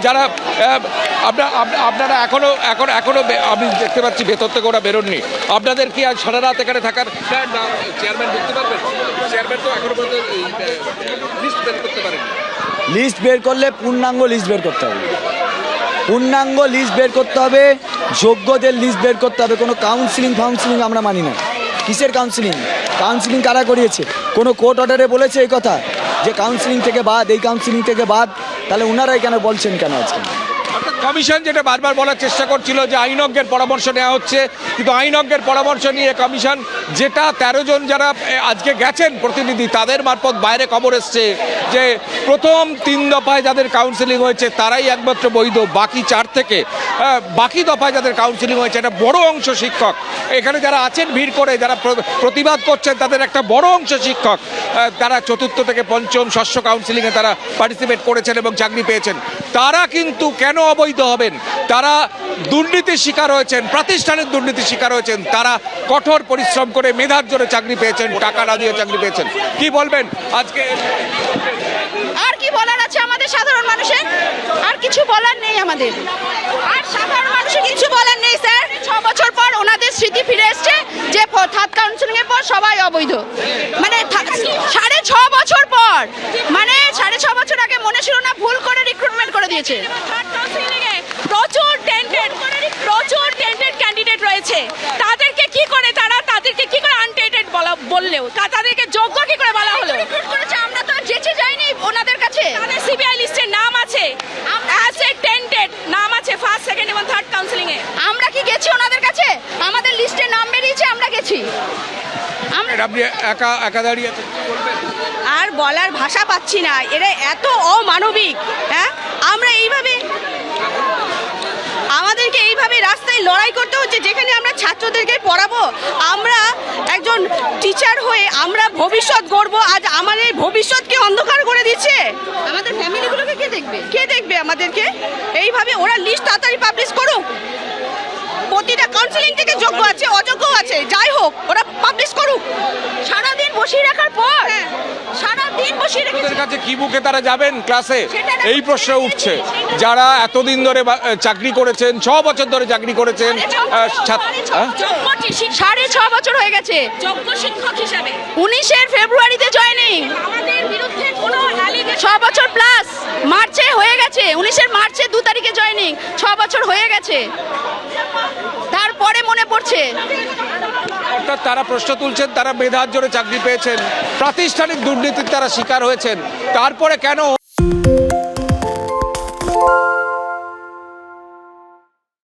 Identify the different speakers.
Speaker 1: যারা আপনারা এখনো আমি দেখতে পাচ্ছি ভেতর থেকে ওরা বেরোননি। আপনাদের কি আর সারা রাত এখানে থাকার চেয়ারম্যান দেখতে পারবেন? চেয়ারম্যান তো এখনো পর্যন্ত লিস্ট বের করতে পারেন।
Speaker 2: লিস্ট বের করলে পূর্ণাঙ্গ লিস্ট বের করতে হবে, পূর্ণাঙ্গ লিস্ট বের করতে হবে, যোগ্যদের লিস্ট বের করতে হবে। কোনো কাউন্সিলিং আমরা মানি না। কিসের কাউন্সিলিং কারা করিয়েছে? কোনো কোর্ট অর্ডারে বলেছে এই কথা যে কাউন্সিলিং থেকে বাদ, এই কাউন্সিলিং থেকে বাদ? তাহলে ওনারাই কেন বলছেন কেন আজকে?
Speaker 1: কমিশন যেটা বারবার বলার চেষ্টা করছিল যে আইনজ্ঞের পরামর্শ নেওয়া হচ্ছে, কিন্তু আইনজ্ঞের পরামর্শ নিয়ে কমিশন যেটা 13 জন যারা আজকে গেছেন প্রতিনিধি তাদের মারফত বাইরে খবর এসছে যে প্রথম 3 দফায় যাদের কাউন্সিলিং হয়েছে তারাই একমাত্র বৈধ, বাকি 4 থেকে বাকি দফায় যাদের কাউন্সিলিং হয়েছে একটা বড় অংশ শিক্ষক এখানে যারা আছেন ভিড় করে যারা প্রতিবাদ করছেন তাদের একটা বড় অংশ শিক্ষক তারা 4র্থ থেকে 5ম 6ষ্ঠ কাউন্সিলিংয়ে তারা পার্টিসিপেট করেছেন এবং চাকরি পেয়েছেন। তারা কিন্তু কেন অবৈধ হবেন? তারা দুর্নীতির শিকার হয়েছেন, প্রাতিষ্ঠানিক দুর্নীতির শিকার হয়েছেন, তারা কঠোর পরিশ্রম করে মেধার জোরে চাকরি পেয়েছেন, টাকা না দিয়ে চাকরি পেয়েছেন। কি বলবেন আজকে?
Speaker 3: আর কি বলার আছে আমাদের সাধারণ মানুষের? আর কিছু বলার নেই আমাদের, আর সাধারণ মানুষের কিছু বলার নেই স্যার। 6 বছর পর ওনাদের স্মৃতি ফিরে এসছে যে থার্ড কাউন্সিলিং এর পর সবাই অবৈধ। মানে 6.5 বছর পর, মানে 6.5 বছর আগে মনে ছিল না ভুল করে রিক্রুটমেন্ট করে দিয়েছে।
Speaker 4: থার্ড কাউন্সিলিং এ প্রচুর টেন্টেড ক্যান্ডিডেট রয়েছে। তাদেরকে কি করে আনটেন্টেড বললেও তাদেরকে যোগ্য কি করে বলা হলো?
Speaker 3: আমরা তো যেচে যাইনি ওনাদের কাছে।
Speaker 4: তাদের সিবিআই লিস্টে নাম আছে, অ্যাজ এ টেন্টেড নাম আছে ফার্স্ট, সেকেন্ড এবং থার্ড কাউন্সিলিং এ।
Speaker 3: আমরা কি গেছি ওনাদের কাছে? আমাদের লিস্টে নাম বেরিয়েছে, আমরা গেছি।
Speaker 1: আপনি একা দাঁড়িয়ে আছেন, কি বলবেন?
Speaker 4: আর বলার ভাষা পাচ্ছি না, এরা এত অমানবিক। হ্যাঁ, আমরা আমাদেরকে এইভাবে রাস্তায় লড়াই করতে হচ্ছে যেখানে আমরা ছাত্রদেরকে পড়াবো, আমরা একজন টিচার হয়ে আমরা ভবিষ্যৎ গড়ব। আজ আমাদের ভবিষ্যৎকে অন্ধকার করে দিচ্ছে।
Speaker 3: আমাদের ফ্যামিলিগুলোকে কে দেখবে
Speaker 4: আমাদেরকে? এইভাবে ওরা লিস্ট তাড়াতাড়ি পাবলিশ করুক। প্রতিটা কাউন্সিলিং থেকে যোগ্য আছে, অযোগ্য আছে, যাই হোক ওরা পাবলিশ করুক।
Speaker 3: সারাদিন বসিয়ে রাখার পর, সারাদিন বসিয়ে রেখে
Speaker 1: ওদের কাছে কি বুকে তারা যাবেন ক্লাসে? এই প্রশ্ন উঠছে। যারা এতদিন ধরে চাকরি করেছেন, 6 বছর ধরে চাকরি করেছেন,
Speaker 3: 6.5 বছর হয়ে গেছে
Speaker 4: যোগ্য শিক্ষক হিসাবে
Speaker 3: 19 ফেব্রুয়ারিতে জয়েনিং।
Speaker 4: আমাদের বিরুদ্ধে কোনো
Speaker 3: 6 বছর প্লাস, মার্চে হয়ে গেছে, 19 মার্চে 2 তারিখে জয়েনিং, 6 বছর হয়ে গেছে। তারপরে মনে পড়ছে
Speaker 1: অর্থাৎ তারা প্রশ্ন তুলছেন, তারা মেধার জোরে চাকরি পেয়েছেন, প্রাতিষ্ঠানিক দুর্নীতির তারা শিকার হয়েছেন, তারপরে কেন